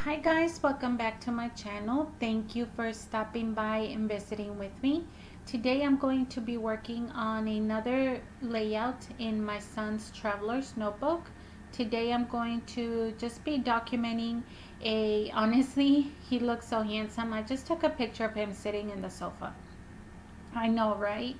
Hi guys, welcome back to my channel. Thank you for stopping by and visiting with me. Today I'm going to be working on another layout in my son's traveler's notebook. Today I'm going to just be documenting honestly, he looks so handsome. I just took a picture of him sitting in the sofa. I know, right?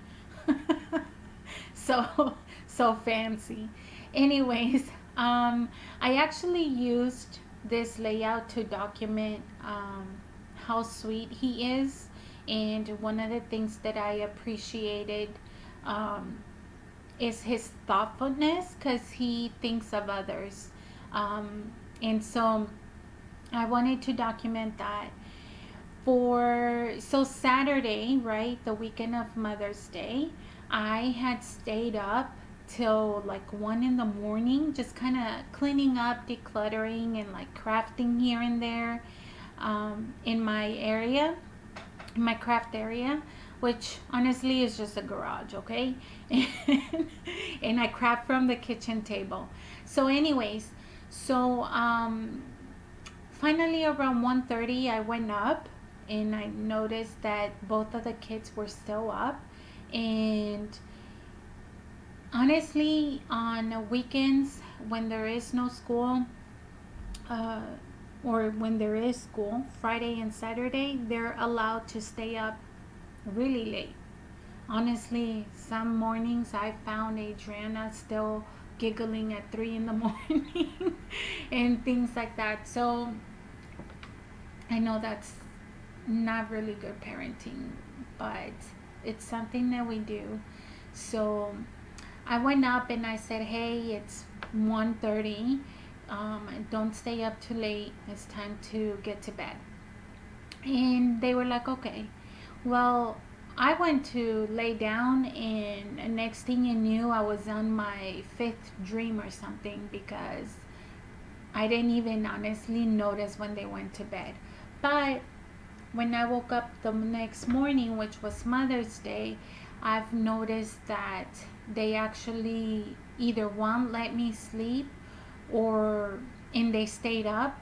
so so fancy. Anyways, I actually used this layout to document how sweet he is, and one of the things that I appreciated um, is his thoughtfulness because he thinks of others, and so I wanted to document that for Saturday, right, the weekend of Mother's Day, I had stayed up till like 1 in the morning, just kind of cleaning up, decluttering, and like crafting here and there in my area, in my craft area, which honestly is just a garage, okay? And I craft from the kitchen table. So, anyways, so finally around 1:30 I went up and I noticed that both of the kids were still up. And honestly, on weekends when there is no school, uh, or when there is school, Friday and Saturday, they're allowed to stay up really late. Honestly, some mornings I found Adriana still giggling at 3 in the morning and things like that. So I know that's not really good parenting, but it's something that we do. So I went up and I said, "Hey, it's 1:30. Don't stay up too late. It's time to get to bed." And they were like, "Okay." Well, I went to lay down, and next thing you knew, I was on my fifth dream or something because I didn't even honestly notice when they went to bed. But when I woke up the next morning, which was Mother's Day, I've noticed that they actually either won't let me sleep, or and they stayed up,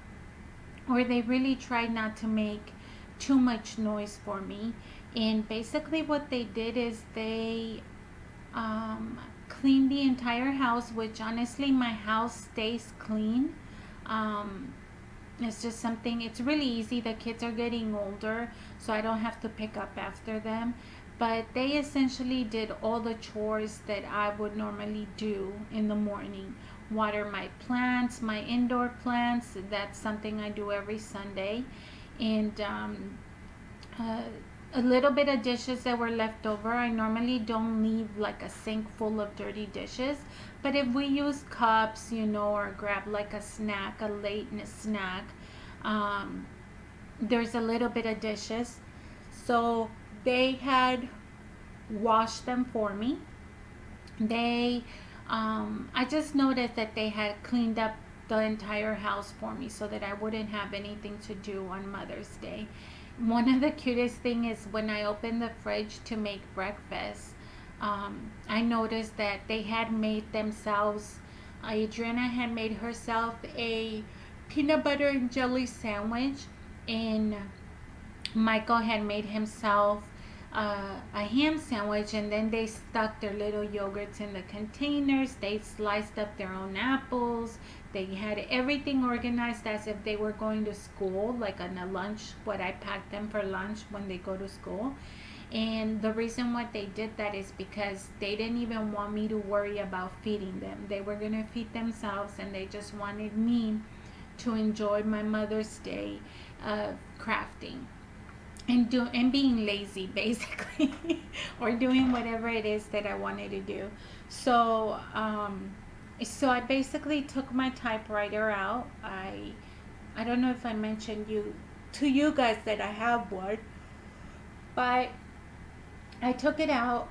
or they really tried not to make too much noise for me. And basically what they did is they cleaned the entire house, which honestly my house stays clean. um, it's just something, it's really easy. The kids are getting older, so I don't have to pick up after them. But they essentially did all the chores that I would normally do in the morning. Water my plants, my indoor plants. That's something I do every Sunday. And uh, a little bit of dishes that were left over. I normally don't leave like a sink full of dirty dishes, but if we use cups, or grab like a snack, a late snack, um, there's a little bit of dishes. So they had washed them for me. I just noticed that they had cleaned up the entire house for me so that I wouldn't have anything to do on Mother's Day. One of the cutest thing is when I opened the fridge to make breakfast, I noticed that they had made themselves, Adriana had made herself a peanut butter and jelly sandwich, and Michael had made himself a ham sandwich, and then they stuck their little yogurts in the containers. They sliced up their own apples. They had everything organized as if they were going to school, like on a lunch, what I packed them for lunch when they go to school. And the reason why they did that is because they didn't even want me to worry about feeding them. They were going to feed themselves, and they just wanted me to enjoy my Mother's Day crafting and being lazy basically, or doing whatever it is that I wanted to do. So so I basically took my typewriter out. I don't know if I mentioned you guys that I have one, but I took it out.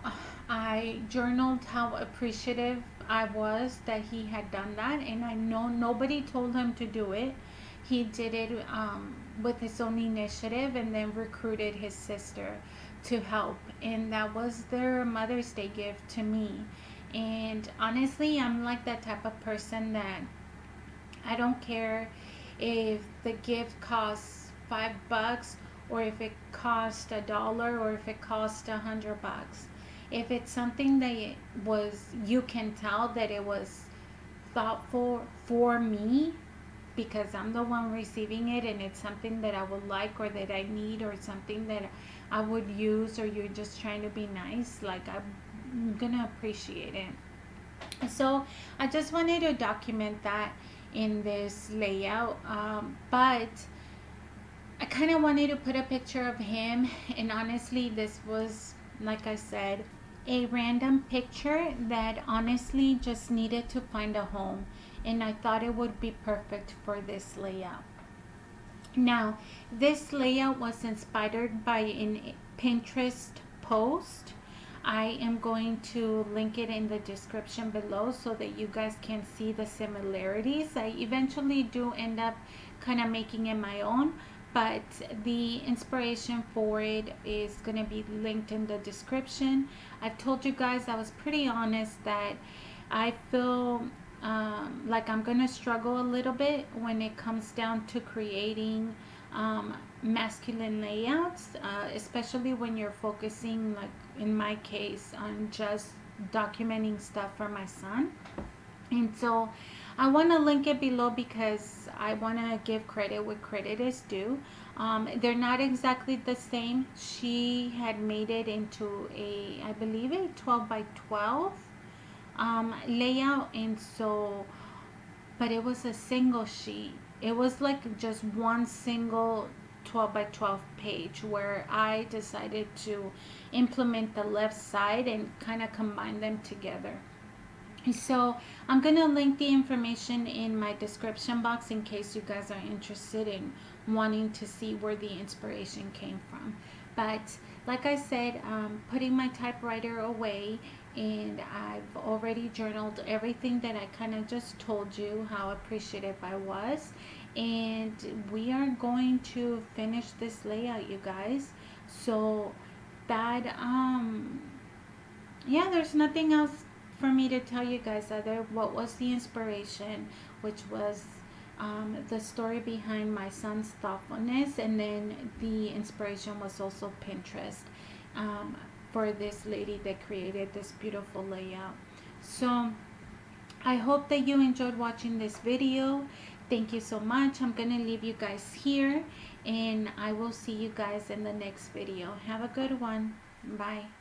I journaled how appreciative I was that he had done that, and I know nobody told him to do it. He did it with his own initiative, and then recruited his sister to help. And that was their Mother's Day gift to me. And honestly, I'm like that type of person that I don't care if the gift costs $5 or if it cost $1 or if it cost $100. If it's something that it was, you can tell that it was thoughtful for me because I'm the one receiving it and it's something that I would like or that I need or something that I would use, or you're just trying to be nice, like I'm gonna appreciate it. So I just wanted to document that in this layout, but I kind of wanted to put a picture of him, and honestly this was, like I said, a random picture that honestly just needed to find a home, and I thought it would be perfect for this layout. Now, this layout was inspired by a Pinterest post. I am going to link it in the description below so that you guys can see the similarities. I eventually do end up kind of making it my own, but the inspiration for it is going to be linked in the description. I've told you guys, I was pretty honest that I feel like I'm gonna struggle a little bit when it comes down to creating masculine layouts, especially when you're focusing, like in my case, on just documenting stuff for my son. And so I want to link it below because I want to give credit where credit is due. They're not exactly the same. She had made it into a, I believe, a 12 by 12 layout, and so, but it was a single sheet. It was like just one single 12 by 12 page where I decided to implement the left side and kind of combine them together. So I'm gonna link the information in my description box in case you guys are interested in wanting to see where the inspiration came from. But like I said, putting my typewriter away, and I've already journaled everything that I kind of just told you how appreciative I was, and we are going to finish this layout, you guys. So that yeah, there's nothing else for me to tell you guys other what was the inspiration, which was the story behind my son's thoughtfulness, and then the inspiration was also Pinterest, um, for this lady that created this beautiful layout. So I hope that you enjoyed watching this video. Thank you so much. I'm gonna leave you guys here, and I will see you guys in the next video. Have a good one. Bye.